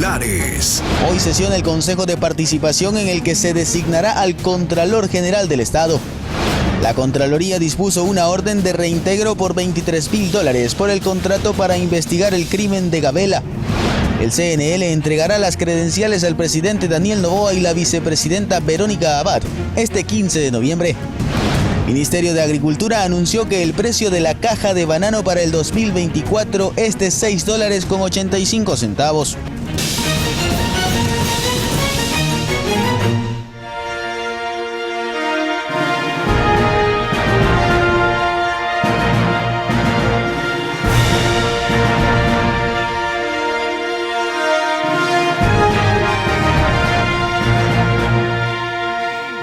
titulares. Hoy sesiona el Consejo de Participación en el que se designará al Contralor General del Estado. La Contraloría dispuso una orden de reintegro por $23.000 por el contrato para investigar el crimen de Gabela. El CNL entregará las credenciales al presidente Daniel Noboa y la vicepresidenta Verónica Abad este 15 de noviembre. Ministerio de Agricultura anunció que el precio de la caja de banano para el 2024 es de $6.85.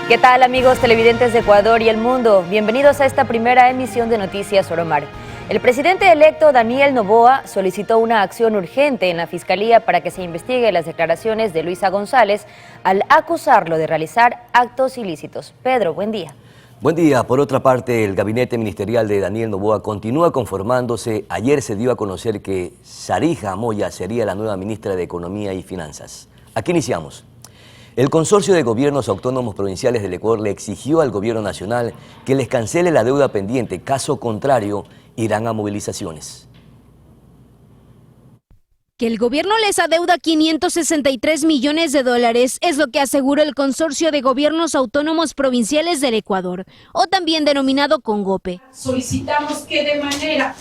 ¿Qué tal, amigos televidentes de Ecuador y el mundo? Bienvenidos a esta primera emisión de Noticias Oromar. El presidente electo Daniel Noboa solicitó una acción urgente en la Fiscalía para que se investigue las declaraciones de Luisa González al acusarlo de realizar actos ilícitos. Pedro, buen día. Buen día. Por otra parte, el gabinete ministerial de Daniel Noboa continúa conformándose. Ayer se dio a conocer que Sarija Moya sería la nueva ministra de Economía y Finanzas. Aquí iniciamos. El Consorcio de Gobiernos Autónomos Provinciales del Ecuador le exigió al Gobierno Nacional que les cancele la deuda pendiente. Caso contrario, irán a movilizaciones. Que el gobierno les adeuda $563 millones es lo que aseguró el Consorcio de Gobiernos Autónomos Provinciales del Ecuador, o también denominado CONGOPE. Solicitamos que de manera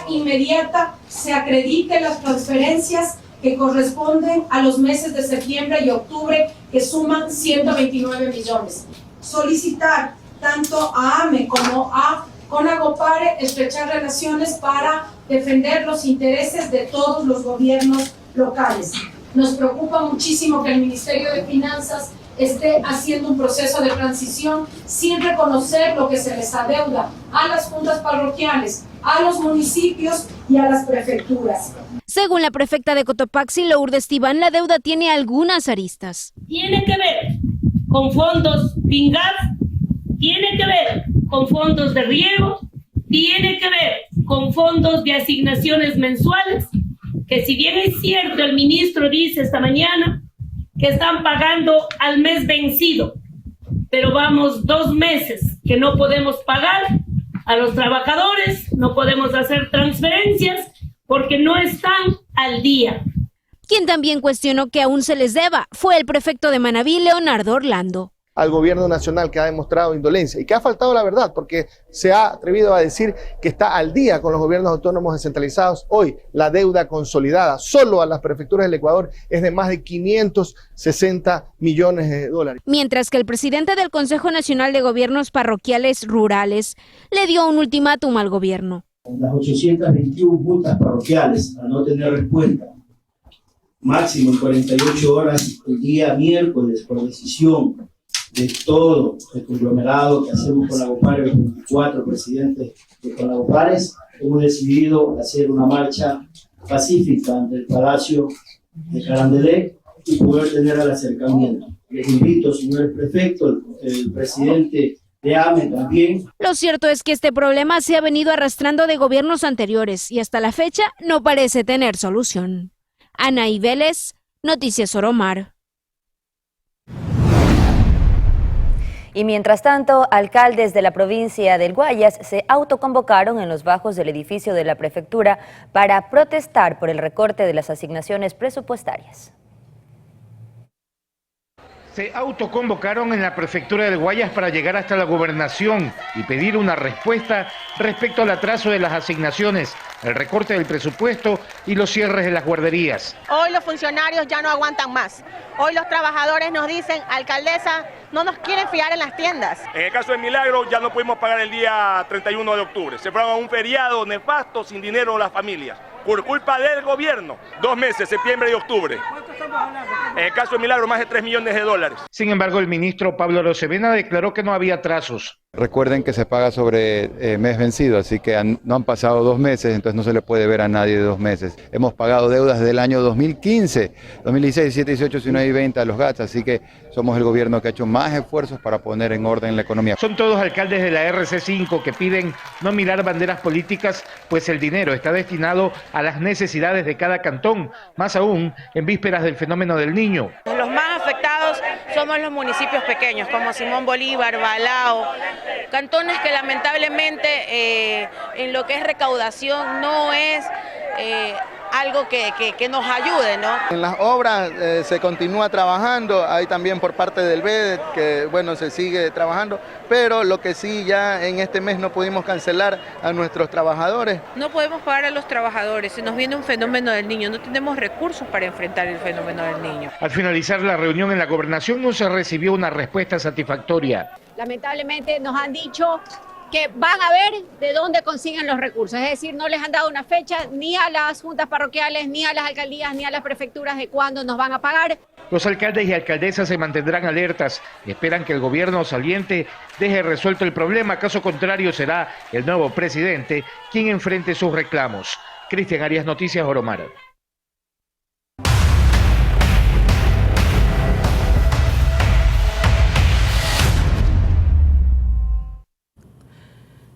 inmediata se acredite las transferencias que corresponden a los meses de septiembre y octubre, que suman 129 millones. Solicitar tanto a AME como a CONAGOPARE estrechar relaciones para defender los intereses de todos los gobiernos locales. Nos preocupa muchísimo que el Ministerio de Finanzas esté haciendo un proceso de transición sin reconocer lo que se les adeuda a las juntas parroquiales, a los municipios y a las prefecturas. Según la prefecta de Cotopaxi, Lourdes Tibán, la deuda tiene algunas aristas. Tiene que ver con fondos PINGAF, tiene que ver con fondos de riego, tiene que ver con fondos de asignaciones mensuales, que si bien es cierto, el ministro dice esta mañana que están pagando al mes vencido, pero vamos 2 meses que no podemos pagar a los trabajadores, no podemos hacer transferencias porque no están al día. Quien también cuestionó que aún se les deba fue el prefecto de Manabí, Leonardo Orlando. Al gobierno nacional, que ha demostrado indolencia y que ha faltado la verdad, porque se ha atrevido a decir que está al día con los gobiernos autónomos descentralizados. Hoy la deuda consolidada solo a las prefecturas del Ecuador es de más de $560 millones. Mientras que el presidente del Consejo Nacional de Gobiernos Parroquiales Rurales le dio un ultimátum al gobierno. Las 821 juntas parroquiales a no tener respuesta, máximo en 48 horas el día miércoles, por decisión de todo el conglomerado que hacemos con la CONAGOPARE, los 24 presidentes de CONAGOPARES, hemos decidido hacer una marcha pacífica ante el Palacio de Carandelec y poder tener el acercamiento. Les invito, señores prefectos, el presidente de AME también. Lo cierto es que este problema se ha venido arrastrando de gobiernos anteriores y hasta la fecha no parece tener solución. Anaí Vélez, Noticias Oromar. Y mientras tanto, alcaldes de la provincia del Guayas se autoconvocaron en los bajos del edificio de la prefectura para protestar por el recorte de las asignaciones presupuestarias. Se autoconvocaron en la prefectura del Guayas para llegar hasta la gobernación y pedir una respuesta respecto al atraso de las asignaciones, el recorte del presupuesto y los cierres de las guarderías. Hoy los funcionarios ya no aguantan más. Hoy los trabajadores nos dicen, alcaldesa, no nos quieren fiar en las tiendas. En el caso de Milagro ya no pudimos pagar el día 31 de octubre. Se fueron a un feriado nefasto sin dinero las familias. Por culpa del gobierno, 2 meses, septiembre y octubre. En el caso de Milagro, más de $3 millones. Sin embargo, el ministro Pablo Arosemena declaró que no había atrasos. Recuerden que se paga sobre mes vencido, así que no han pasado 2 meses, entonces no se le puede ver a nadie de 2 meses. Hemos pagado deudas desde el año 2015, 2016, 17, 18, 19 y 20 a los GATS, así que somos el gobierno que ha hecho más esfuerzos para poner en orden la economía. Son todos alcaldes de la RC5 que piden no mirar banderas políticas, pues el dinero está destinado a las necesidades de cada cantón, más aún en vísperas del fenómeno del Niño. Los más afectados somos los municipios pequeños, como Simón Bolívar, Balao, cantones que lamentablemente en lo que es recaudación no es algo que nos ayude, ¿no? En las obras se continúa trabajando, hay también por parte del BED que bueno se sigue trabajando, pero lo que sí ya en este mes no pudimos cancelar a nuestros trabajadores. No podemos pagar a los trabajadores, se nos viene un fenómeno del niño, no tenemos recursos para enfrentar el fenómeno del niño. Al finalizar la reunión en la gobernación no se recibió una respuesta satisfactoria. Lamentablemente nos han dicho que van a ver de dónde consiguen los recursos, es decir, no les han dado una fecha ni a las juntas parroquiales, ni a las alcaldías, ni a las prefecturas de cuándo nos van a pagar. Los alcaldes y alcaldesas se mantendrán alertas y esperan que el gobierno saliente deje resuelto el problema, caso contrario será el nuevo presidente quien enfrente sus reclamos. Cristian Arias, Noticias Oromar.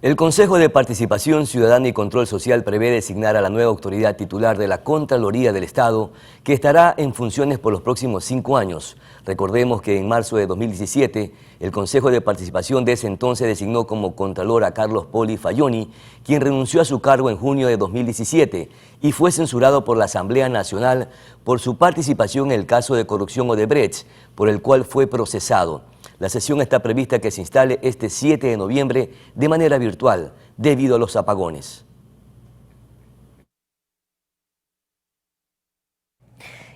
El Consejo de Participación Ciudadana y Control Social prevé designar a la nueva autoridad titular de la Contraloría del Estado, que estará en funciones por los próximos 5 años. Recordemos que en marzo de 2017, el Consejo de Participación de ese entonces designó como Contralor a Carlos Poli Fayoni, quien renunció a su cargo en junio de 2017 y fue censurado por la Asamblea Nacional por su participación en el caso de corrupción Odebrecht, por el cual fue procesado. La sesión está prevista que se instale este 7 de noviembre de manera virtual debido a los apagones.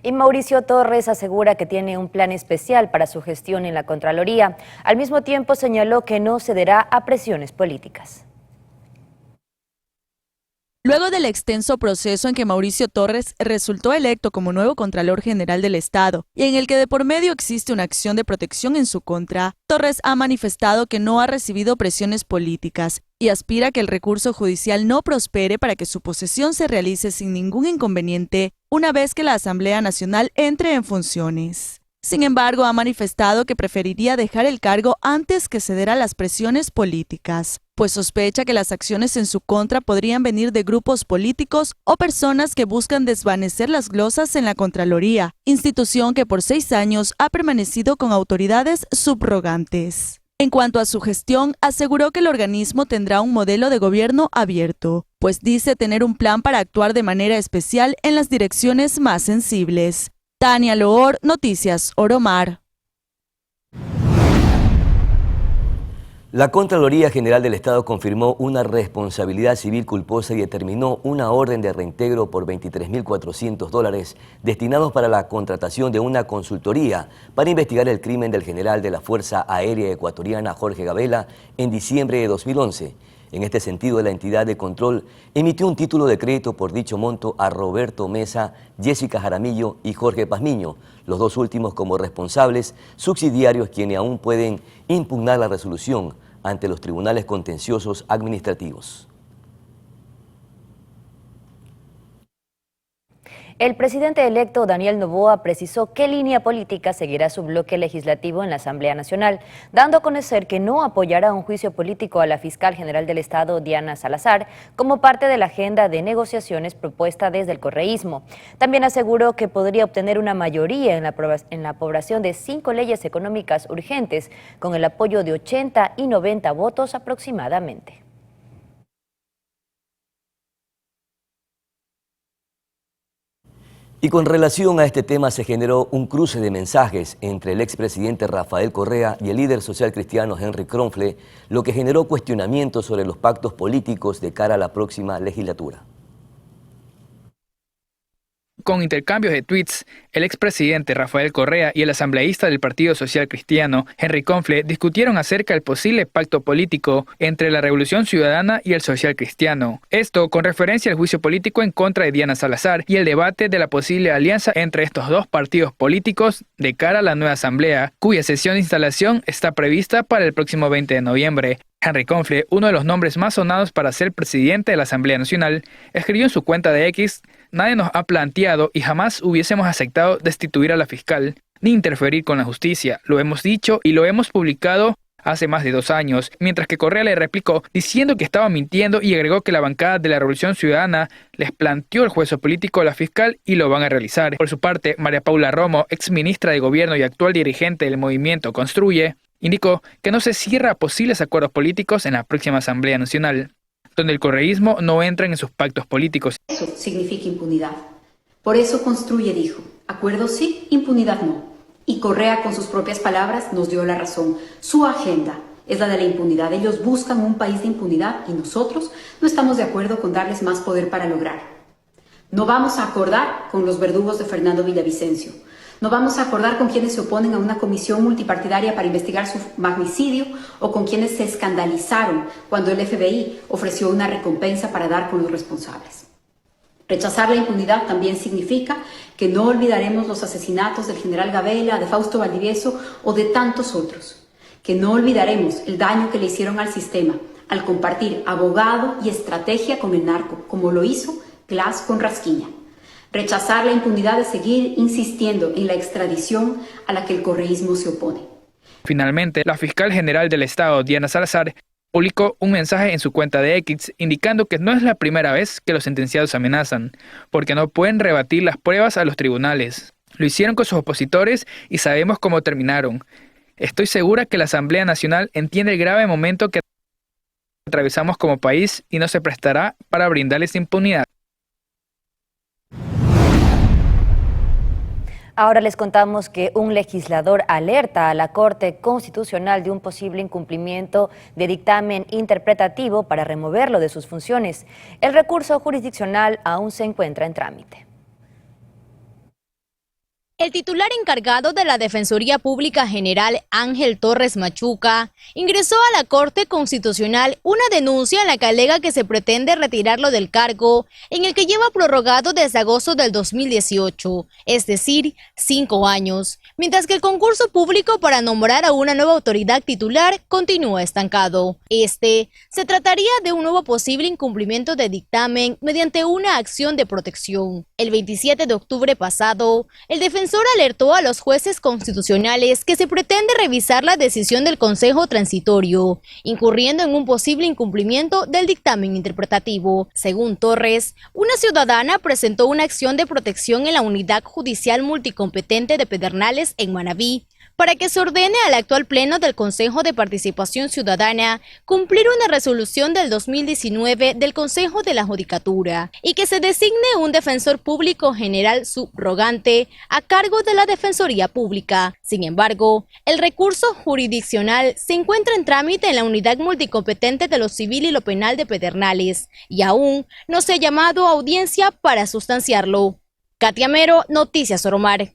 Y Mauricio Torres asegura que tiene un plan especial para su gestión en la Contraloría. Al mismo tiempo señaló que no cederá a presiones políticas. Luego del extenso proceso en que Mauricio Torres resultó electo como nuevo Contralor General del Estado y en el que de por medio existe una acción de protección en su contra, Torres ha manifestado que no ha recibido presiones políticas y aspira a que el recurso judicial no prospere para que su posesión se realice sin ningún inconveniente una vez que la Asamblea Nacional entre en funciones. Sin embargo, ha manifestado que preferiría dejar el cargo antes que ceder a las presiones políticas, pues sospecha que las acciones en su contra podrían venir de grupos políticos o personas que buscan desvanecer las glosas en la Contraloría, institución que por 6 años ha permanecido con autoridades subrogantes. En cuanto a su gestión, aseguró que el organismo tendrá un modelo de gobierno abierto, pues dice tener un plan para actuar de manera especial en las direcciones más sensibles. Tania Loor, Noticias Oromar. La Contraloría General del Estado confirmó una responsabilidad civil culposa y determinó una orden de reintegro por $23.400 destinados para la contratación de una consultoría para investigar el crimen del general de la Fuerza Aérea Ecuatoriana Jorge Gabela en diciembre de 2011. En este sentido, la entidad de control emitió un título de crédito por dicho monto a Roberto Mesa, Jessica Jaramillo y Jorge Pazmiño, los dos últimos como responsables subsidiarios quienes aún pueden impugnar la resolución ante los tribunales contenciosos administrativos. El presidente electo Daniel Noboa precisó qué línea política seguirá su bloque legislativo en la Asamblea Nacional, dando a conocer que no apoyará un juicio político a la fiscal general del Estado, Diana Salazar, como parte de la agenda de negociaciones propuesta desde el correísmo. También aseguró que podría obtener una mayoría en la aprobación de 5 leyes económicas urgentes, con el apoyo de 80 y 90 votos aproximadamente. Y con relación a este tema se generó un cruce de mensajes entre el expresidente Rafael Correa y el líder social cristiano Henry Kronfle, lo que generó cuestionamientos sobre los pactos políticos de cara a la próxima legislatura. Con intercambios de tweets, el expresidente Rafael Correa y el asambleísta del Partido Social Cristiano, Henry Confle, discutieron acerca del posible pacto político entre la Revolución Ciudadana y el Social Cristiano. Esto con referencia al juicio político en contra de Diana Salazar y el debate de la posible alianza entre estos dos partidos políticos de cara a la nueva asamblea, cuya sesión de instalación está prevista para el próximo 20 de noviembre. Henry Confle, uno de los nombres más sonados para ser presidente de la Asamblea Nacional, escribió en su cuenta de X: "Nadie nos ha planteado y jamás hubiésemos aceptado destituir a la fiscal, ni interferir con la justicia. Lo hemos dicho y lo hemos publicado hace más de 2 años", mientras que Correa le replicó diciendo que estaba mintiendo y agregó que la bancada de la Revolución Ciudadana les planteó el juicio político a la fiscal y lo van a realizar. Por su parte, María Paula Romo, exministra de Gobierno y actual dirigente del movimiento Construye, indicó que no se cierra a posibles acuerdos políticos en la próxima Asamblea Nacional, donde el correísmo no entra en sus pactos políticos. Eso significa impunidad. Por eso Construye dijo: acuerdos sí, impunidad no. Y Correa, con sus propias palabras, nos dio la razón. Su agenda es la de la impunidad. Ellos buscan un país de impunidad y nosotros no estamos de acuerdo con darles más poder para lograr. No vamos a acordar con los verdugos de Fernando Villavicencio. No vamos a acordar con quienes se oponen a una comisión multipartidaria para investigar su magnicidio o con quienes se escandalizaron cuando el FBI ofreció una recompensa para dar con los responsables. Rechazar la impunidad también significa que no olvidaremos los asesinatos del general Gabela, de Fausto Valdivieso o de tantos otros. Que no olvidaremos el daño que le hicieron al sistema al compartir abogado y estrategia con el narco, como lo hizo Glass con Rasquiña. Rechazar la impunidad de seguir insistiendo en la extradición a la que el correísmo se opone. Finalmente, la fiscal general del Estado, Diana Salazar, publicó un mensaje en su cuenta de X indicando que no es la primera vez que los sentenciados amenazan, porque no pueden rebatir las pruebas a los tribunales. Lo hicieron con sus opositores y sabemos cómo terminaron. Estoy segura que la Asamblea Nacional entiende el grave momento que atravesamos como país y no se prestará para brindarles impunidad. Ahora les contamos que un legislador alerta a la Corte Constitucional de un posible incumplimiento de dictamen interpretativo para removerlo de sus funciones. El recurso jurisdiccional aún se encuentra en trámite. El titular encargado de la Defensoría Pública General, Ángel Torres Machuca, ingresó a la Corte Constitucional una denuncia en la que alega que se pretende retirarlo del cargo, en el que lleva prorrogado desde agosto del 2018, es decir, 5 años, mientras que el concurso público para nombrar a una nueva autoridad titular continúa estancado. Se trataría de un nuevo posible incumplimiento de dictamen mediante una acción de protección. El 27 de octubre pasado, el defensor alertó a los jueces constitucionales que se pretende revisar la decisión del Consejo Transitorio, incurriendo en un posible incumplimiento del dictamen interpretativo. Según Torres, una ciudadana presentó una acción de protección en la Unidad Judicial Multicompetente de Pedernales en Manabí, para que se ordene al actual Pleno del Consejo de Participación Ciudadana cumplir una resolución del 2019 del Consejo de la Judicatura y que se designe un defensor público general subrogante a cargo de la Defensoría Pública. Sin embargo, el recurso jurisdiccional se encuentra en trámite en la Unidad Multicompetente de lo Civil y lo Penal de Pedernales y aún no se ha llamado a audiencia para sustanciarlo. Katia Mero, Noticias Oromar.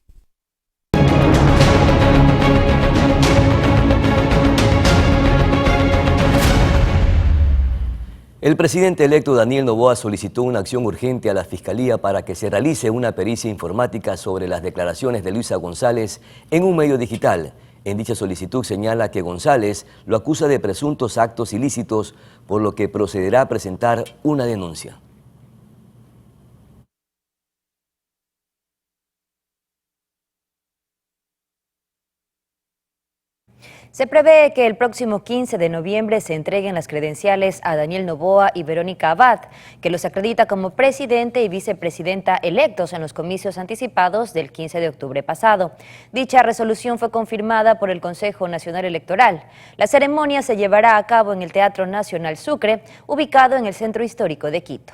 El presidente electo Daniel Noboa solicitó una acción urgente a la Fiscalía para que se realice una pericia informática sobre las declaraciones de Luisa González en un medio digital. En dicha solicitud señala que González lo acusa de presuntos actos ilícitos, por lo que procederá a presentar una denuncia. Se prevé que el próximo 15 de noviembre se entreguen las credenciales a Daniel Noboa y Verónica Abad, que los acredita como presidente y vicepresidenta electos en los comicios anticipados del 15 de octubre pasado. Dicha resolución fue confirmada por el Consejo Nacional Electoral. La ceremonia se llevará a cabo en el Teatro Nacional Sucre, ubicado en el Centro Histórico de Quito.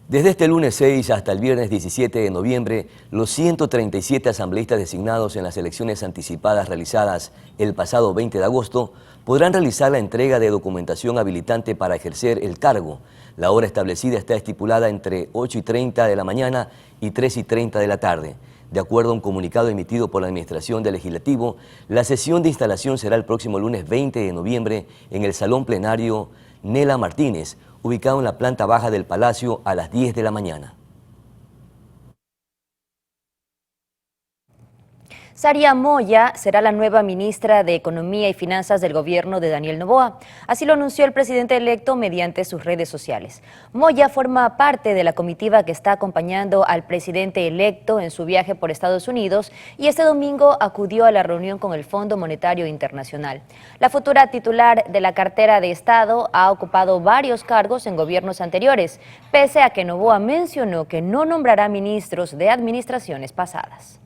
Desde este lunes 6 hasta el viernes 17 de noviembre, los 137 asambleístas designados en las elecciones anticipadas realizadas el pasado 20 de agosto podrán realizar la entrega de documentación habilitante para ejercer el cargo. La hora establecida está estipulada entre 8:30 de la mañana y 3:30 de la tarde. De acuerdo a un comunicado emitido por la Administración del Legislativo, la sesión de instalación será el próximo lunes 20 de noviembre en el Salón Plenario Nela Martínez, ubicado en la planta baja del Palacio a las 10 de la mañana. Saria Moya será la nueva ministra de Economía y Finanzas del gobierno de Daniel Noboa. Así lo anunció el presidente electo mediante sus redes sociales. Moya forma parte de la comitiva que está acompañando al presidente electo en su viaje por Estados Unidos y este domingo acudió a la reunión con el Fondo Monetario Internacional. La futura titular de la cartera de Estado ha ocupado varios cargos en gobiernos anteriores, pese a que Noboa mencionó que no nombrará ministros de administraciones pasadas.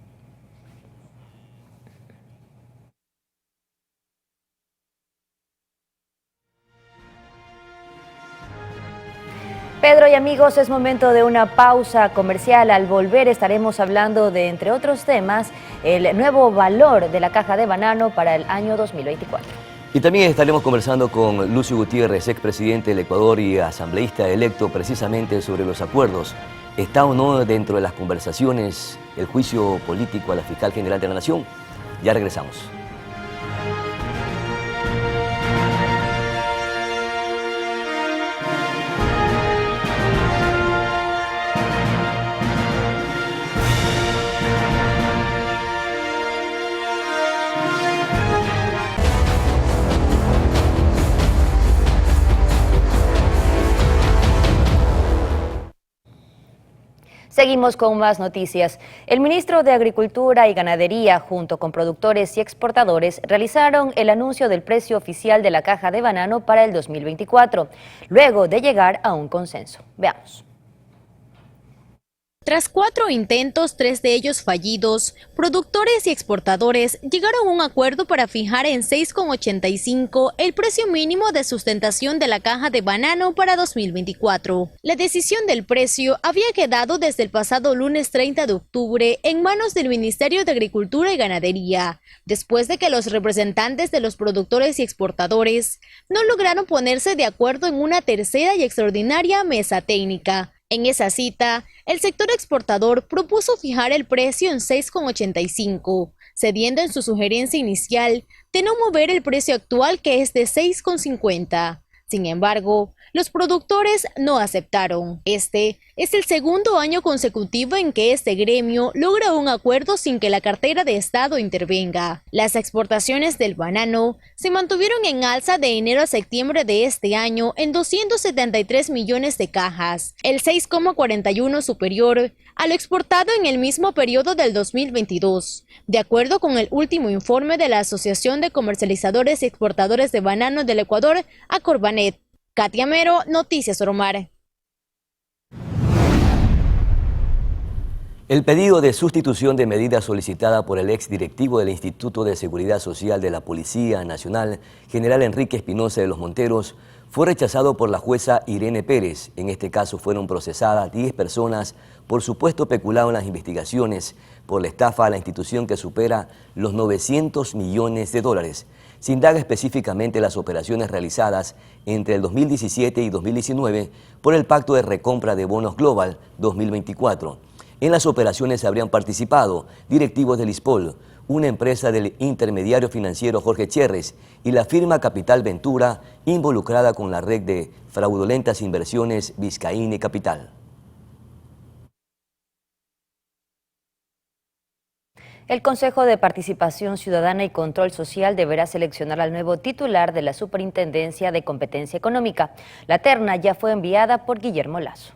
Pedro y amigos, es momento de una pausa comercial. Al volver estaremos hablando de, entre otros temas, el nuevo valor de la caja de banano para el año 2024. Y también estaremos conversando con Lucio Gutiérrez, expresidente del Ecuador y asambleísta electo, precisamente sobre los acuerdos. ¿Está o no dentro de las conversaciones el juicio político a la fiscal general de la Nación? Ya regresamos. Seguimos con más noticias. El ministro de Agricultura y Ganadería, junto con productores y exportadores, realizaron el anuncio del precio oficial de la caja de banano para el 2024, luego de llegar a un consenso. Veamos. Tras 4 intentos, 3 de ellos fallidos, productores y exportadores llegaron a un acuerdo para fijar en 6,85 el precio mínimo de sustentación de la caja de banano para 2024. La decisión del precio había quedado desde el pasado lunes 30 de octubre en manos del Ministerio de Agricultura y Ganadería, después de que los representantes de los productores y exportadores no lograron ponerse de acuerdo en una tercera y extraordinaria mesa técnica. En esa cita, el sector exportador propuso fijar el precio en 6,85, cediendo en su sugerencia inicial de no mover el precio actual, que es de 6,50. Sin embargo, los productores no aceptaron. Este es el segundo año consecutivo en que este gremio logra un acuerdo sin que la cartera de Estado intervenga. Las exportaciones del banano se mantuvieron en alza de enero a septiembre de este año en 273 millones de cajas, el 6,41 superior a lo exportado en el mismo periodo del 2022, de acuerdo con el último informe de la Asociación de Comercializadores y Exportadores de Banano del Ecuador, Acorbanet. Katia Mero, Noticias Oromar. El pedido de sustitución de medida solicitada por el exdirectivo del Instituto de Seguridad Social de la Policía Nacional, general Enrique Espinosa de los Monteros, fue rechazado por la jueza Irene Pérez. En este caso fueron procesadas 10 personas por supuesto peculado en las investigaciones por la estafa a la institución que supera los 900 millones de dólares. Se indaga específicamente las operaciones realizadas entre el 2017 y 2019 por el Pacto de Recompra de Bonos Global 2024. En las operaciones habrían participado directivos del ISPOL, una empresa del intermediario financiero Jorge Cherres y la firma Capital Ventura, involucrada con la red de fraudulentas inversiones Vizcaína Capital. El Consejo de Participación Ciudadana y Control Social deberá seleccionar al nuevo titular de la Superintendencia de Competencia Económica. La terna ya fue enviada por Guillermo Lasso.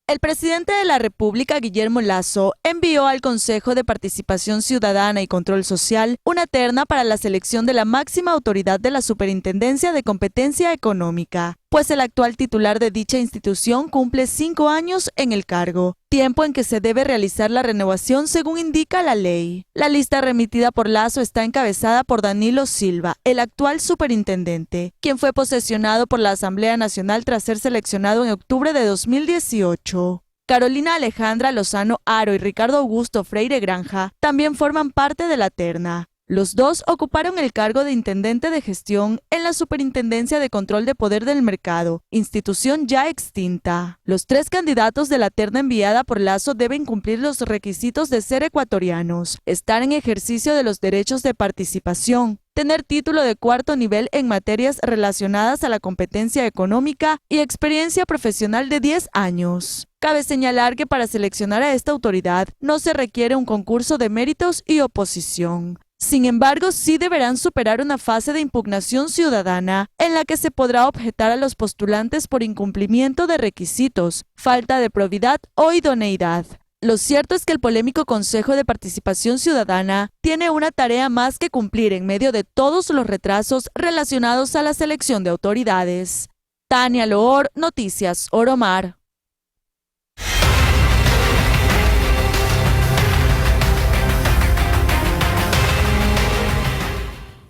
El presidente de la República, Guillermo Lasso, envió al Consejo de Participación Ciudadana y Control Social una terna para la selección de la máxima autoridad de la Superintendencia de Competencia Económica. pues el actual titular de dicha institución cumple 5 años en el cargo, tiempo en que se debe realizar la renovación según indica la ley. La lista remitida por Lazo está encabezada por Danilo Silva, el actual superintendente, quien fue posesionado por la Asamblea Nacional tras ser seleccionado en octubre de 2018. Carolina Alejandra Lozano Aro y Ricardo Augusto Freire Granja también forman parte de la terna. Los dos ocuparon el cargo de intendente de gestión en la Superintendencia de Control de Poder del Mercado, institución ya extinta. Los 3 candidatos de la terna enviada por Lazo deben cumplir los requisitos de ser ecuatorianos, estar en ejercicio de los derechos de participación, tener título de 4º nivel en materias relacionadas a la competencia económica y experiencia profesional de 10 años. Cabe señalar que para seleccionar a esta autoridad no se requiere un concurso de méritos y oposición. Sin embargo, sí deberán superar una fase de impugnación ciudadana en la que se podrá objetar a los postulantes por incumplimiento de requisitos, falta de probidad o idoneidad. Lo cierto es que el polémico Consejo de Participación Ciudadana tiene una tarea más que cumplir en medio de todos los retrasos relacionados a la selección de autoridades. Tania Loor, Noticias Oromar.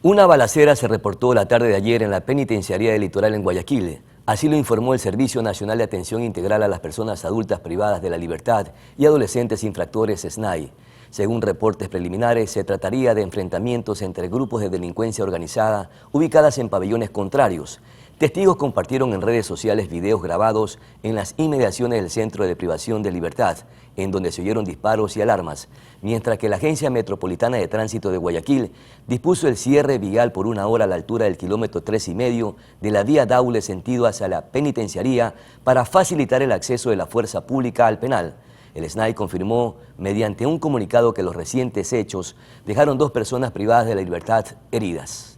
Una balacera se reportó la tarde de ayer en la penitenciaría del Litoral en Guayaquil. Así lo informó el Servicio Nacional de Atención Integral a las Personas Adultas Privadas de la Libertad y Adolescentes Infractores SNAI. Según reportes preliminares, se trataría de enfrentamientos entre grupos de delincuencia organizada ubicadas en pabellones contrarios. Testigos compartieron en redes sociales videos grabados en las inmediaciones del Centro de Privación de Libertad, en donde se oyeron disparos y alarmas, mientras que la Agencia Metropolitana de Tránsito de Guayaquil dispuso el cierre vial por 1 hora a la altura del kilómetro 3,5 de la vía Daule sentido hacia la penitenciaría para facilitar el acceso de la fuerza pública al penal. El SNAI confirmó mediante un comunicado que los recientes hechos dejaron 2 personas privadas de la libertad heridas.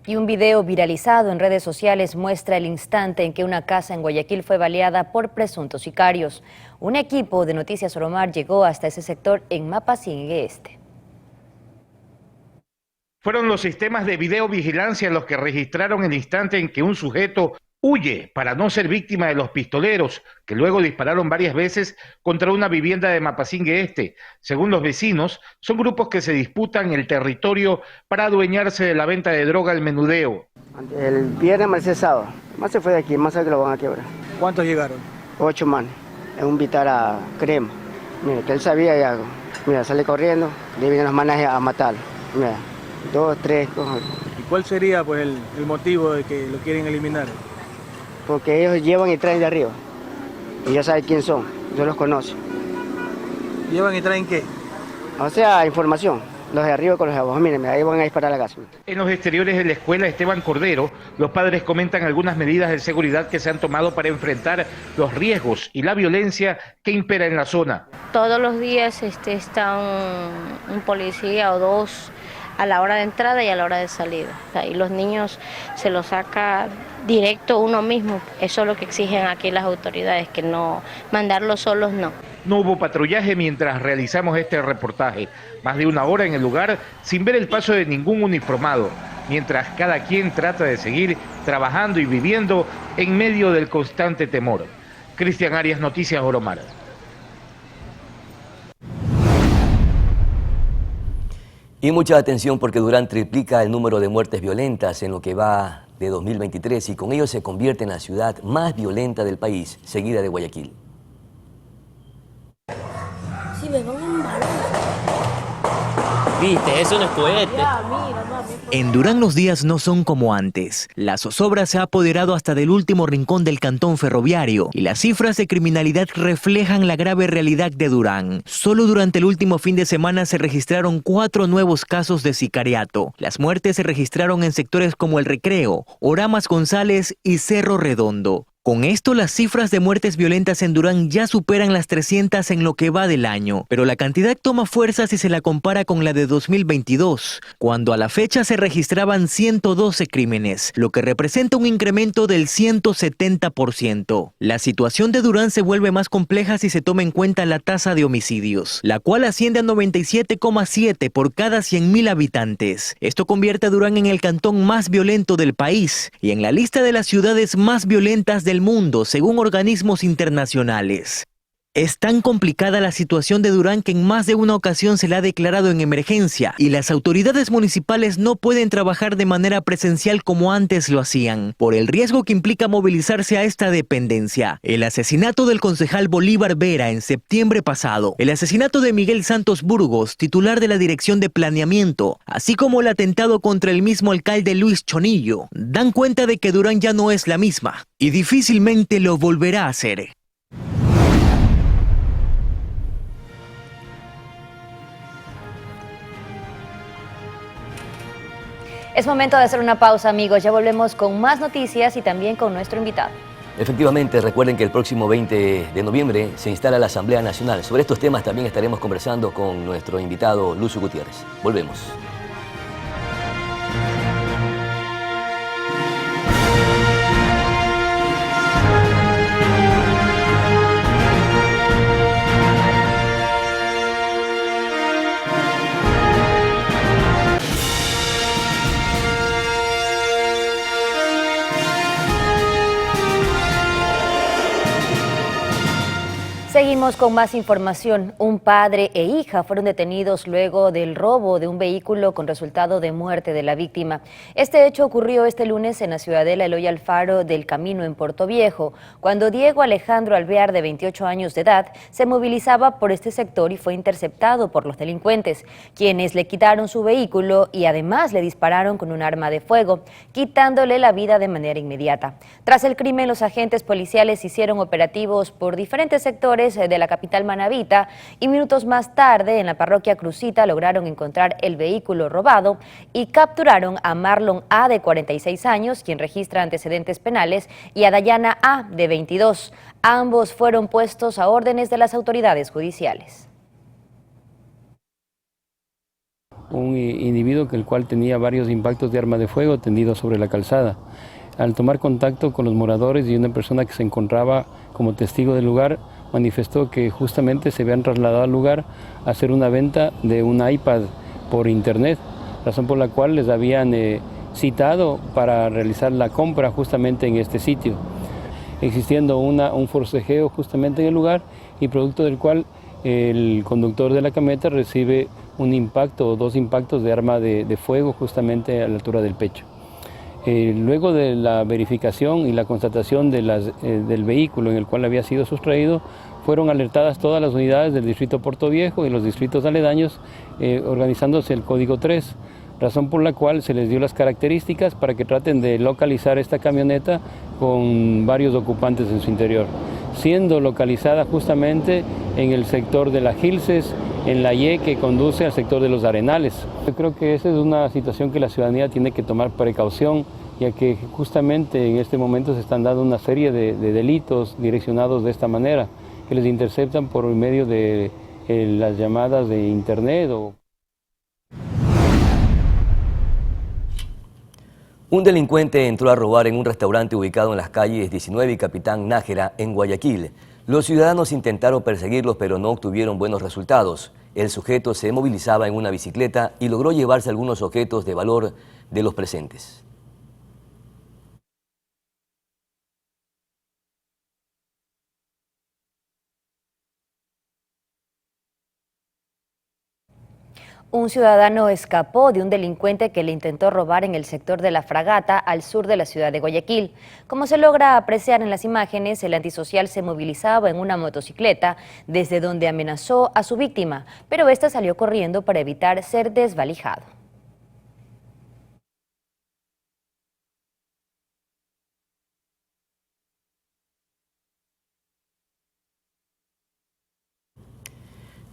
Y un video viralizado en redes sociales muestra el instante en que una casa en Guayaquil fue baleada por presuntos sicarios. Un equipo de Noticias Oromar llegó hasta ese sector en Mapasinghe Este. Fueron los sistemas de videovigilancia los que registraron el instante en que un sujeto huye para no ser víctima de los pistoleros, que luego dispararon varias veces contra una vivienda de Mapasinghe Este. Según los vecinos, son grupos que se disputan el territorio para adueñarse de la venta de droga al menudeo. El viernes, martes, sábado. Más se fue de aquí, más que lo van a quebrar. ¿Cuántos llegaron? 8 manes, en un Vitara crema. Mira, que él sabía y algo. Mira, sale corriendo, le vienen los manes a matarlo. Mira, 2, 3, ¿Y cuál sería pues el motivo de que lo quieren eliminar? Porque ellos llevan y traen de arriba. Y ya saben quién son, yo los conozco. ¿Llevan y traen qué? O sea, información. Los de arriba con los de abajo. Miren, ahí van a disparar la casa. En los exteriores de la escuela Esteban Cordero, los padres comentan algunas medidas de seguridad que se han tomado para enfrentar los riesgos y la violencia que impera en la zona. Todos los días está un policía o 2 a la hora de entrada y a la hora de salida. Y los niños se los saca directo uno mismo. Eso es lo que exigen aquí las autoridades, que no mandarlos solos, no. No hubo patrullaje mientras realizamos este reportaje. Más de 1 hora en el lugar sin ver el paso de ningún uniformado, mientras cada quien trata de seguir trabajando y viviendo en medio del constante temor. Cristian Arias, Noticias Oromar. Y mucha atención porque Durán triplica el número de muertes violentas en lo que va de 2023 y con ello se convierte en la ciudad más violenta del país, seguida de Guayaquil. Sí, me van a embalar. Viste, eso no es cohete. En Durán los días no son como antes. La zozobra se ha apoderado hasta del último rincón del cantón ferroviario y las cifras de criminalidad reflejan la grave realidad de Durán. Solo durante el último fin de semana se registraron 4 nuevos casos de sicariato. Las muertes se registraron en sectores como El Recreo, Oramas González y Cerro Redondo. Con esto, las cifras de muertes violentas en Durán ya superan las 300 en lo que va del año, pero la cantidad toma fuerza si se la compara con la de 2022, cuando a la fecha se registraban 112 crímenes, lo que representa un incremento del 170%. La situación de Durán se vuelve más compleja si se toma en cuenta la tasa de homicidios, la cual asciende a 97,7 por cada 100.000 habitantes. Esto convierte a Durán en el cantón más violento del país y en la lista de las ciudades más violentas del mundo, según organismos internacionales. Es tan complicada la situación de Durán que en más de una ocasión se le ha declarado en emergencia y las autoridades municipales no pueden trabajar de manera presencial como antes lo hacían, por el riesgo que implica movilizarse a esta dependencia. El asesinato del concejal Bolívar Vera en septiembre pasado, el asesinato de Miguel Santos Burgos, titular de la Dirección de Planeamiento, así como el atentado contra el mismo alcalde Luis Chonillo, dan cuenta de que Durán ya no es la misma y difícilmente lo volverá a hacer. Es momento de hacer una pausa, amigos. Ya volvemos con más noticias y también con nuestro invitado. Efectivamente, recuerden que el próximo 20 de noviembre se instala la Asamblea Nacional. Sobre estos temas también estaremos conversando con nuestro invitado Lucio Gutiérrez. Volvemos. Seguimos con más información. Un padre e hija fueron detenidos luego del robo de un vehículo con resultado de muerte de la víctima. Este hecho ocurrió este lunes en la ciudadela Eloy Alfaro del Camino en Portoviejo, cuando Diego Alejandro Alvear, de 28 años de edad, se movilizaba por este sector y fue interceptado por los delincuentes, quienes le quitaron su vehículo y además le dispararon con un arma de fuego, quitándole la vida de manera inmediata. Tras el crimen, los agentes policiales hicieron operativos por diferentes sectores de la capital manabita y minutos más tarde en la parroquia Crucita lograron encontrar el vehículo robado y capturaron a Marlon A, de 46 años, quien registra antecedentes penales, y a Dayana A, de 22. Ambos fueron puestos a órdenes de las autoridades judiciales. Un individuo el cual tenía varios impactos de arma de fuego tendido sobre la calzada. Al tomar contacto con los moradores y una persona que se encontraba como testigo del lugar, manifestó que justamente se habían trasladado al lugar a hacer una venta de un iPad por internet, razón por la cual les habían citado para realizar la compra justamente en este sitio, existiendo un forcejeo justamente en el lugar y producto del cual el conductor de la camioneta recibe un impacto o dos impactos de arma de fuego justamente a la altura del pecho. Luego de la verificación y la constatación del vehículo en el cual había sido sustraído, fueron alertadas todas las unidades del distrito Portoviejo y los distritos aledaños, organizándose el código 3, razón por la cual se les dio las características para que traten de localizar esta camioneta con varios ocupantes en su interior, siendo localizada justamente en el sector de la Gilces, en la Y que conduce al sector de los Arenales. Yo creo que esa es una situación que la ciudadanía tiene que tomar precaución, ya que justamente en este momento se están dando una serie de delitos direccionados de esta manera, que les interceptan por medio de las llamadas de internet. Un delincuente entró a robar en un restaurante ubicado en las calles 19 y Capitán Nájera, en Guayaquil. Los ciudadanos intentaron perseguirlos, pero no obtuvieron buenos resultados. El sujeto se movilizaba en una bicicleta y logró llevarse algunos objetos de valor de los presentes. Un ciudadano escapó de un delincuente que le intentó robar en el sector de La Fragata, al sur de la ciudad de Guayaquil. Como se logra apreciar en las imágenes, el antisocial se movilizaba en una motocicleta desde donde amenazó a su víctima, pero ésta salió corriendo para evitar ser desvalijado.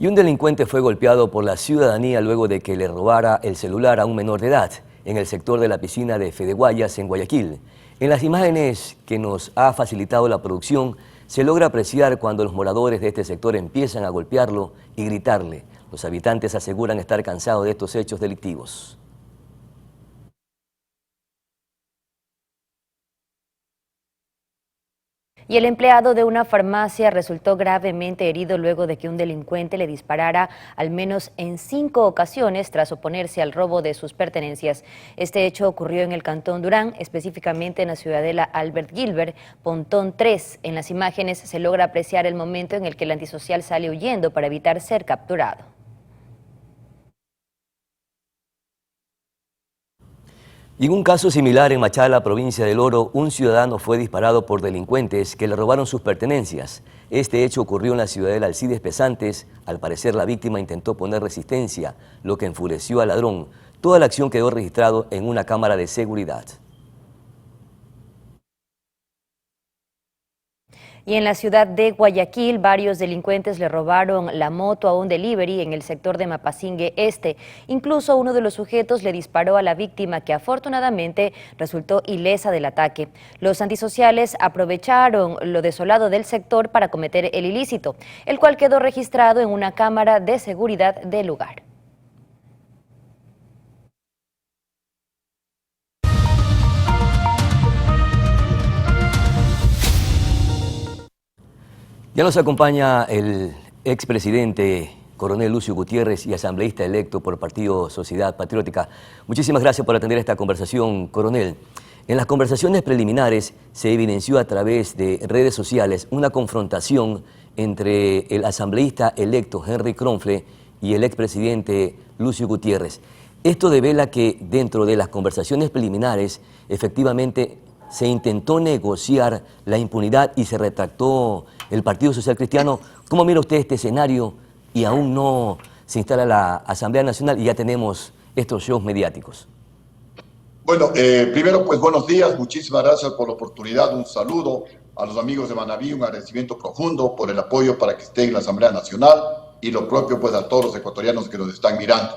Y un delincuente fue golpeado por la ciudadanía luego de que le robara el celular a un menor de edad en el sector de la piscina de Fedeguayas, en Guayaquil. En las imágenes que nos ha facilitado la producción, se logra apreciar cuando los moradores de este sector empiezan a golpearlo y gritarle. Los habitantes aseguran estar cansados de estos hechos delictivos. Y el empleado de una farmacia resultó gravemente herido luego de que un delincuente le disparara al menos en 5 ocasiones tras oponerse al robo de sus pertenencias. Este hecho ocurrió en el Cantón Durán, específicamente en la ciudadela Albert Gilbert, Pontón 3. En las imágenes se logra apreciar el momento en el que el antisocial sale huyendo para evitar ser capturado. Y en un caso similar en Machala, provincia del Oro, un ciudadano fue disparado por delincuentes que le robaron sus pertenencias. Este hecho ocurrió en la ciudadela Alcides Pesantes. Al parecer, la víctima intentó poner resistencia, lo que enfureció al ladrón. Toda la acción quedó registrada en una cámara de seguridad. Y en la ciudad de Guayaquil, varios delincuentes le robaron la moto a un delivery en el sector de Mapasingue Este. Incluso uno de los sujetos le disparó a la víctima, que afortunadamente resultó ilesa del ataque. Los antisociales aprovecharon lo desolado del sector para cometer el ilícito, el cual quedó registrado en una cámara de seguridad del lugar. Ya nos acompaña el expresidente coronel Lucio Gutiérrez y asambleísta electo por Partido Sociedad Patriótica. Muchísimas gracias por atender esta conversación, coronel. En las conversaciones preliminares se evidenció a través de redes sociales una confrontación entre el asambleísta electo Henry Kronfle y el expresidente Lucio Gutiérrez. Esto devela que dentro de las conversaciones preliminares efectivamente se intentó negociar la impunidad y se retractó el Partido Social Cristiano. ¿Cómo mira usted este escenario y aún no se instala la Asamblea Nacional y ya tenemos estos shows mediáticos? Bueno, primero pues buenos días, muchísimas gracias por la oportunidad, un saludo a los amigos de Manabí, un agradecimiento profundo por el apoyo para que esté en la Asamblea Nacional y lo propio pues a todos los ecuatorianos que nos están mirando.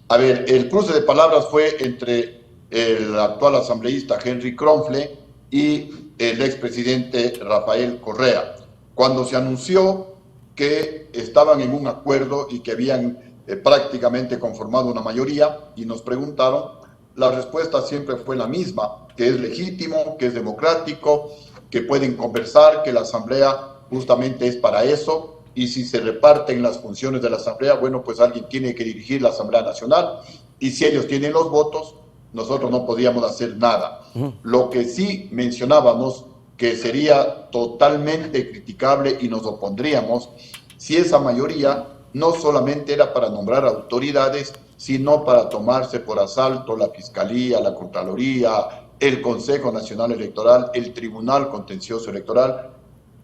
A ver, el cruce de palabras fue entre el actual asambleísta Henry Kronfle y el expresidente Rafael Correa, cuando se anunció que estaban en un acuerdo y que habían prácticamente conformado una mayoría, y nos preguntaron, la respuesta siempre fue la misma, que es legítimo, que es democrático, que pueden conversar, que la asamblea justamente es para eso, y si se reparten las funciones de la asamblea, bueno, pues alguien tiene que dirigir la Asamblea Nacional, y si ellos tienen los votos, nosotros no podíamos hacer nada. Lo que sí mencionábamos que sería totalmente criticable y nos opondríamos si esa mayoría no solamente era para nombrar autoridades, sino para tomarse por asalto la Fiscalía, la Contraloría, el Consejo Nacional Electoral, el Tribunal Contencioso Electoral,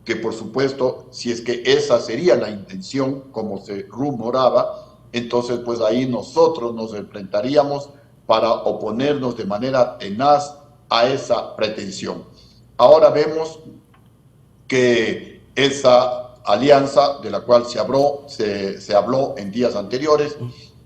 que por supuesto, si es que esa sería la intención, como se rumoraba, entonces pues ahí nosotros nos enfrentaríamos para oponernos de manera tenaz a esa pretensión. Ahora vemos que esa alianza de la cual se habló en días anteriores,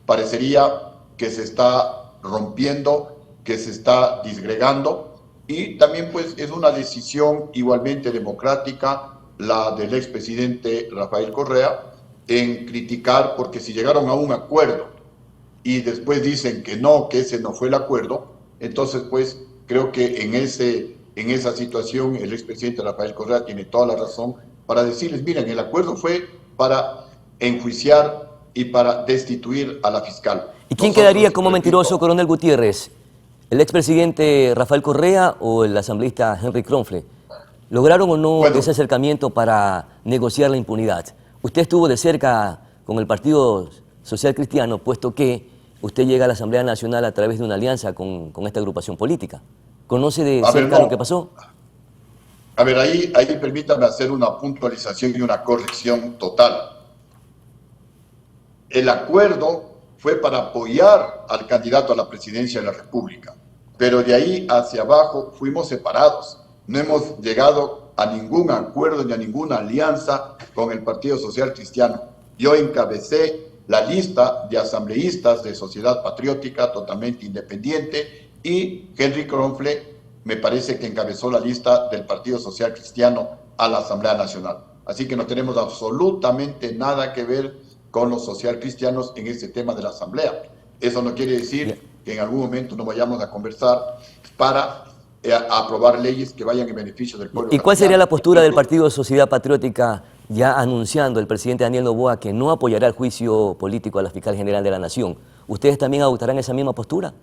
parecería que se está rompiendo, que se está disgregando, y también pues es una decisión igualmente democrática la del expresidente Rafael Correa en criticar, porque si llegaron a un acuerdo y después dicen que ese no fue el acuerdo, entonces pues creo que en esa situación el expresidente Rafael Correa tiene toda la razón para decirles, miren, el acuerdo fue para enjuiciar y para destituir a la fiscal. ¿Y quién quedaría como mentiroso, coronel Gutiérrez? ¿El expresidente Rafael Correa o el asambleísta Henry Kronfle? ¿Lograron o no ese acercamiento para negociar la impunidad? Usted estuvo de cerca con el Partido Social Cristiano, puesto que usted llega a la Asamblea Nacional a través de una alianza con esta agrupación política. ¿Conoce de cerca lo que pasó? A ver, ahí permítame hacer una puntualización y una corrección total. El acuerdo fue para apoyar al candidato a la presidencia de la República, pero de ahí hacia abajo fuimos separados. No hemos llegado a ningún acuerdo ni a ninguna alianza con el Partido Social Cristiano. Yo encabecé la lista de asambleístas de Sociedad Patriótica totalmente independiente y Henry Kronfle me parece que encabezó la lista del Partido Social Cristiano a la Asamblea Nacional. Así que no tenemos absolutamente nada que ver con los social cristianos en este tema de la Asamblea. Eso no quiere decir que en algún momento no vayamos a conversar para aprobar leyes que vayan en beneficio del pueblo. ¿Y cuál sería la postura del Partido Sociedad Patriótica, ya anunciando el presidente Daniel Noboa que no apoyará el juicio político a la fiscal general de la Nación? ¿Ustedes también adoptarán esa misma postura?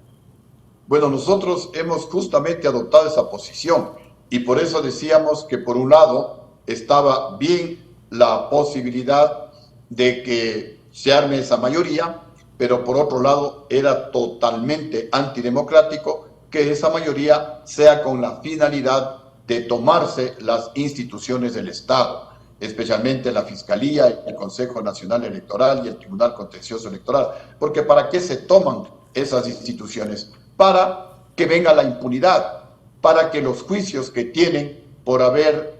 Bueno, nosotros hemos justamente adoptado esa posición y por eso decíamos que por un lado estaba bien la posibilidad de que se arme esa mayoría, pero por otro lado era totalmente antidemocrático que esa mayoría sea con la finalidad de tomarse las instituciones del Estado, especialmente la Fiscalía, el Consejo Nacional Electoral y el Tribunal Contencioso Electoral. Porque ¿para qué se toman esas instituciones? Para que venga la impunidad, para que los juicios que tienen por haber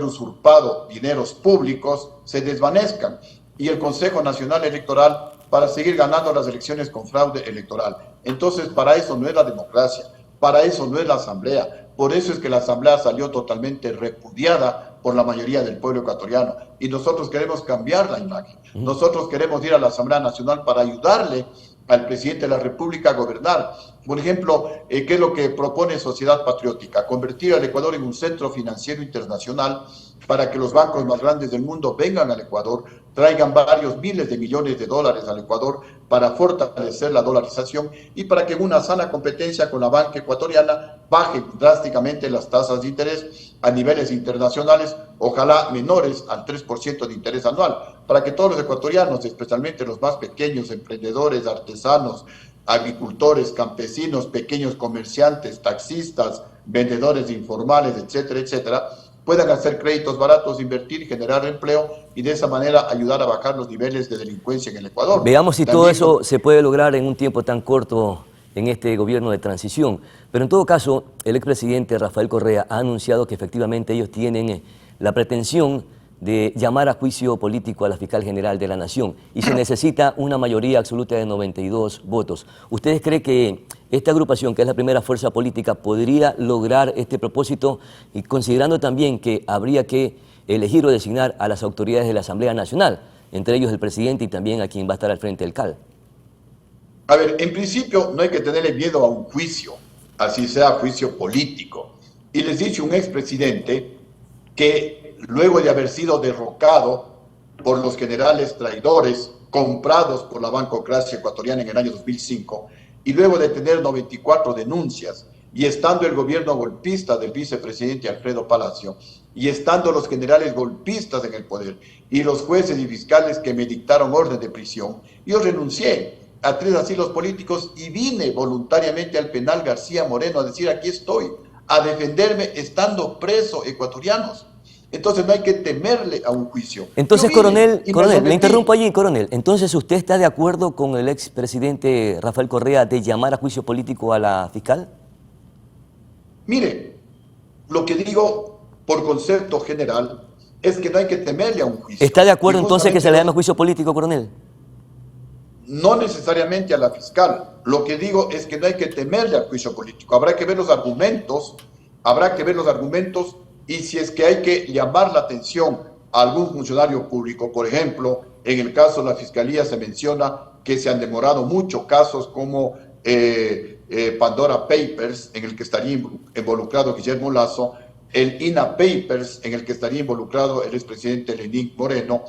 usurpado dineros públicos se desvanezcan, y el Consejo Nacional Electoral para seguir ganando las elecciones con fraude electoral. Entonces, para eso no es la democracia, para eso no es la Asamblea. Por eso es que la Asamblea salió totalmente repudiada por la mayoría del pueblo ecuatoriano. Y nosotros queremos cambiar la imagen. Nosotros queremos ir a la Asamblea Nacional para ayudarle al presidente de la República a gobernar. Por ejemplo, ¿qué es lo que propone Sociedad Patriótica? Convertir al Ecuador en un centro financiero internacional para que los bancos más grandes del mundo vengan al Ecuador, traigan varios miles de millones de dólares al Ecuador para fortalecer la dolarización y para que en una sana competencia con la banca ecuatoriana bajen drásticamente las tasas de interés a niveles internacionales, ojalá menores al 3% de interés anual, para que todos los ecuatorianos, especialmente los más pequeños, emprendedores, artesanos, agricultores, campesinos, pequeños comerciantes, taxistas, vendedores informales, etcétera, etcétera, puedan hacer créditos baratos, invertir, generar empleo y de esa manera ayudar a bajar los niveles de delincuencia en el Ecuador. Veamos si todo eso se puede lograr en un tiempo tan corto en este gobierno de transición. Pero en todo caso, el expresidente Rafael Correa ha anunciado que efectivamente ellos tienen la pretensión de llamar a juicio político a la fiscal general de la Nación y se necesita una mayoría absoluta de 92 votos. ¿Ustedes creen que esta agrupación, que es la primera fuerza política, podría lograr este propósito, y considerando también que habría que elegir o designar a las autoridades de la Asamblea Nacional, entre ellos el presidente y también a quien va a estar al frente del CAL? A ver, en principio no hay que tenerle miedo a un juicio, así sea juicio político. Y les dice un expresidente que luego de haber sido derrocado por los generales traidores comprados por la bancocracia ecuatoriana en el año 2005, y luego de tener 94 denuncias, y estando el gobierno golpista del vicepresidente Alfredo Palacio, y estando los generales golpistas en el poder, y los jueces y fiscales que me dictaron orden de prisión, yo renuncié a 3 asilos políticos y vine voluntariamente al penal García Moreno a decir: aquí estoy, a defenderme estando preso, ecuatorianos. Entonces no hay que temerle a un juicio. Entonces, coronel, le interrumpo allí, coronel. Entonces, ¿usted está de acuerdo con el expresidente Rafael Correa de llamar a juicio político a la fiscal? Mire, lo que digo por concepto general es que no hay que temerle a un juicio. ¿Está de acuerdo entonces que se le llame juicio político, coronel? No necesariamente a la fiscal. Lo que digo es que no hay que temerle al juicio político. Habrá que ver los argumentos, y si es que hay que llamar la atención a algún funcionario público, por ejemplo, en el caso de la Fiscalía se menciona que se han demorado mucho casos como Pandora Papers, en el que estaría involucrado Guillermo Lasso, el INA Papers, en el que estaría involucrado el expresidente Lenín Moreno,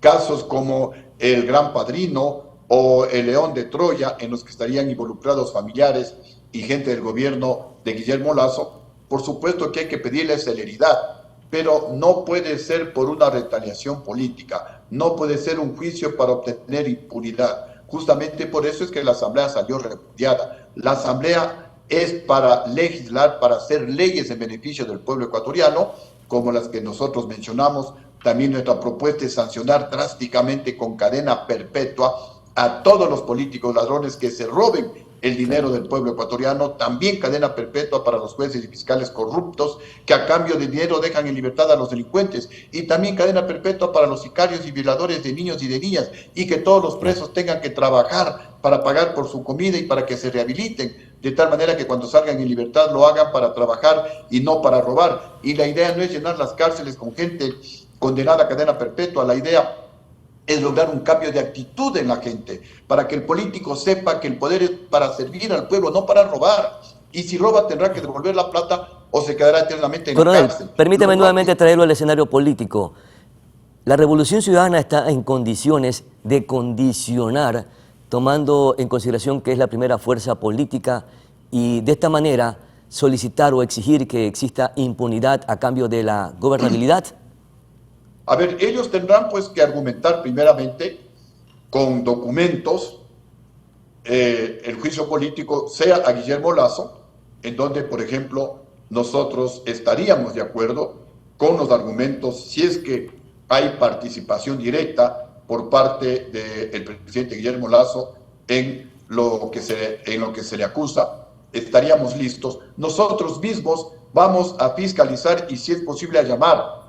casos como el Gran Padrino o el León de Troya, en los que estarían involucrados familiares y gente del gobierno de Guillermo Lasso. Por supuesto que hay que pedirle celeridad, pero no puede ser por una retaliación política, no puede ser un juicio para obtener impunidad. Justamente por eso es que la Asamblea salió repudiada. La Asamblea es para legislar, para hacer leyes en beneficio del pueblo ecuatoriano, como las que nosotros mencionamos. También nuestra propuesta es sancionar drásticamente con cadena perpetua a todos los políticos ladrones que se roben el dinero del pueblo ecuatoriano, también cadena perpetua para los jueces y fiscales corruptos que a cambio de dinero dejan en libertad a los delincuentes, y también cadena perpetua para los sicarios y violadores de niños y de niñas, y que todos los presos tengan que trabajar para pagar por su comida y para que se rehabiliten, de tal manera que cuando salgan en libertad lo hagan para trabajar y no para robar. Y la idea no es llenar las cárceles con gente condenada a cadena perpetua, la idea es lograr un cambio de actitud en la gente, para que el político sepa que el poder es para servir al pueblo, no para robar. Y si roba tendrá que devolver la plata o se quedará eternamente en Coronel, la cárcel. permítame nuevamente traerlo al escenario político. La Revolución Ciudadana está en condiciones de condicionar, tomando en consideración que es la primera fuerza política, y de esta manera solicitar o exigir que exista impunidad a cambio de la gobernabilidad. A ver, ellos tendrán pues que argumentar primeramente con documentos el juicio político, sea a Guillermo Lasso, en donde, por ejemplo, nosotros estaríamos de acuerdo con los argumentos si es que hay participación directa por parte del presidente Guillermo Lasso en lo que se le acusa. Estaríamos listos. Nosotros mismos vamos a fiscalizar y, si es posible, a llamar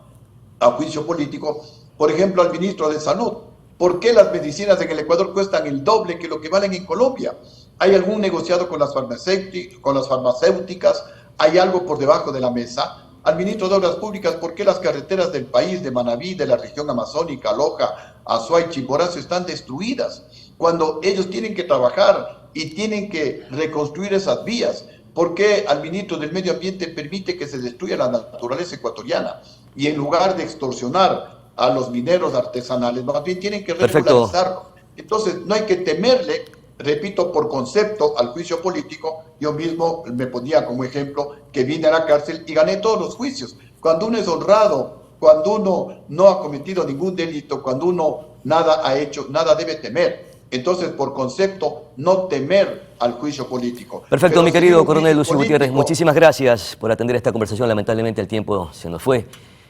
a juicio político, por ejemplo, al ministro de Salud. ¿Por qué las medicinas en el Ecuador cuestan el doble que lo que valen en Colombia? ¿Hay algún negociado con las farmacéuticas? ¿Hay algo por debajo de la mesa? Al ministro de Obras Públicas, ¿por qué las carreteras del país, de Manabí, de la región amazónica, Loja, Azuay, Chimborazo, están destruidas? Cuando ellos tienen que trabajar y tienen que reconstruir esas vías. ¿Por qué al ministro del Medio Ambiente permite que se destruya la naturaleza ecuatoriana? Y en lugar de extorsionar a los mineros artesanales, más bien tienen que regularizarlo. Entonces, no hay que temerle, repito, por concepto, al juicio político. Yo mismo me ponía como ejemplo que vine a la cárcel y gané todos los juicios. Cuando uno es honrado, cuando uno no ha cometido ningún delito, cuando uno nada ha hecho, nada debe temer. Entonces, por concepto, no temer al juicio político. Perfecto, pero mi querido coronel Lucio político, Gutiérrez, muchísimas gracias por atender esta conversación. Lamentablemente el tiempo se nos fue.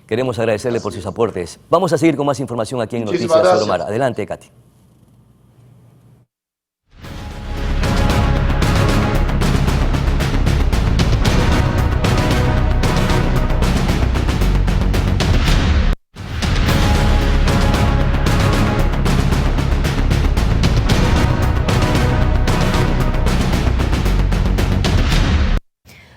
Queremos agradecerle por sus aportes. Vamos a seguir con más información aquí en Noticias Soromar. Adelante, Katy.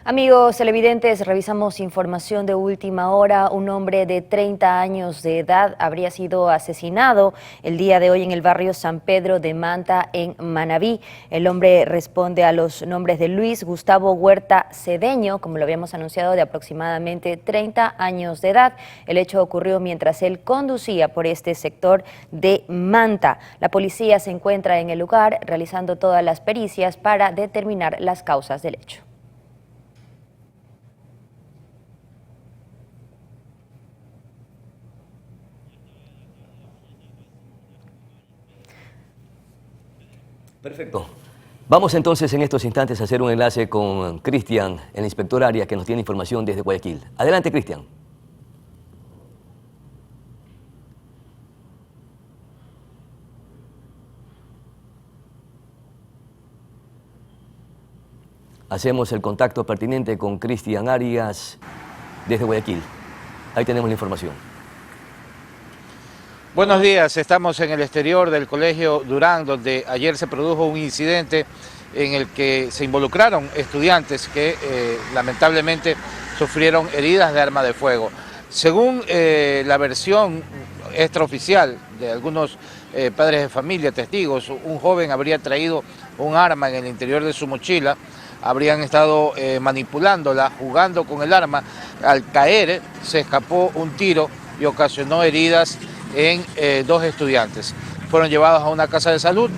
Amigos televidentes, revisamos información de última hora. Un hombre de 30 años de edad habría sido asesinado el día de hoy en el barrio San Pedro de Manta, en Manabí. El hombre responde a los nombres de Luis Gustavo Huerta Cedeño, como lo habíamos anunciado, de aproximadamente 30 años de edad. El hecho ocurrió mientras él conducía por este sector de Manta. La policía se encuentra en el lugar realizando todas las pericias para determinar las causas del hecho. Perfecto. Vamos entonces en estos instantes a hacer un enlace con Cristian, el inspector Arias, que nos tiene información desde Guayaquil. Adelante, Cristian. Hacemos el contacto pertinente con Cristian Arias desde Guayaquil. Ahí tenemos la información. Buenos días, estamos en el exterior del Colegio Durán, donde ayer se produjo un incidente en el que se involucraron estudiantes que lamentablemente sufrieron heridas de arma de fuego. Según la versión extraoficial de algunos padres de familia, testigos, un joven habría traído un arma en el interior de su mochila, habrían estado manipulándola, jugando con el arma. Al caer se escapó un tiro y ocasionó heridas en dos estudiantes. Fueron llevados a una casa de salud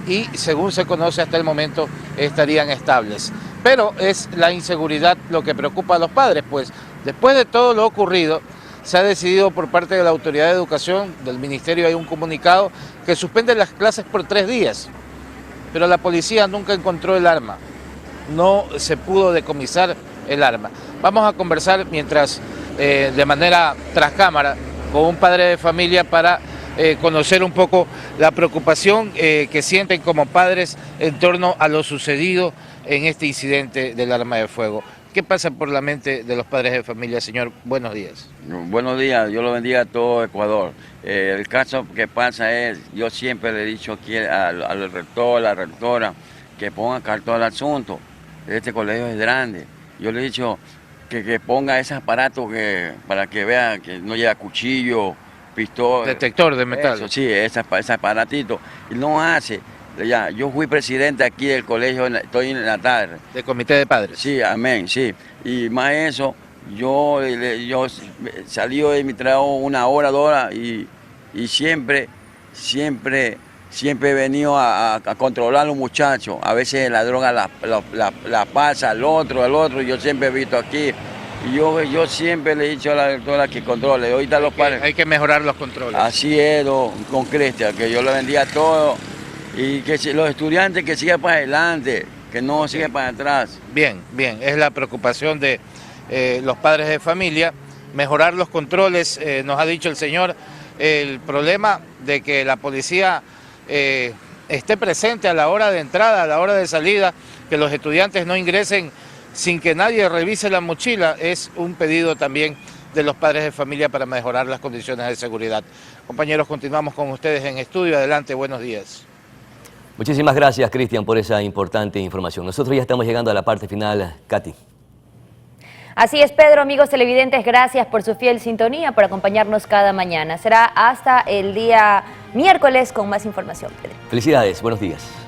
y, según se conoce hasta el momento, estarían estables. Pero es la inseguridad lo que preocupa a los padres, pues después de todo lo ocurrido, se ha decidido por parte de la Autoridad de Educación, del Ministerio, hay un comunicado que suspende las clases por 3 días. Pero la policía nunca encontró el arma, no se pudo decomisar el arma. Vamos a conversar mientras, de manera tras cámara, con un padre de familia para conocer un poco la preocupación que sienten como padres en torno a lo sucedido en este incidente del arma de fuego. ¿Qué pasa por la mente de los padres de familia, señor? Buenos días. Buenos días, Dios lo bendiga a todo Ecuador. El caso que pasa es, yo siempre le he dicho aquí al rector, a la rectora, que ponga cartón al asunto. Este colegio es grande. Yo le he dicho que ponga ese aparato para que vea que no lleva cuchillo, pistola. Detector de metal. Eso, sí, ese aparatito. Y no hace. Ya, yo fui presidente aquí del colegio, estoy en la tarde. ¿De comité de padres? Sí, amén, sí. Y más eso, yo salí de mi trabajo 1 hora, 2 horas y siempre he venido a controlar a los muchachos. A veces la droga la pasa al otro, yo siempre he visto aquí. Y yo siempre le he dicho a la directora que controle. Ahorita los padres. Hay que mejorar los controles. Así es, con Cristian, que yo le bendiga todo. Y que los estudiantes que sigan para adelante, que no sigan para atrás. Bien, es la preocupación de los padres de familia, mejorar los controles, nos ha dicho el señor, el problema de que la policía esté presente a la hora de entrada, a la hora de salida, que los estudiantes no ingresen sin que nadie revise la mochila, es un pedido también de los padres de familia para mejorar las condiciones de seguridad. Compañeros, continuamos con ustedes en estudio. Adelante, buenos días. Muchísimas gracias, Cristian, por esa importante información. Nosotros ya estamos llegando a la parte final. Katy. Así es, Pedro. Amigos televidentes, gracias por su fiel sintonía, por acompañarnos cada mañana. Será hasta el día miércoles con más información, Pedro. Felicidades, buenos días.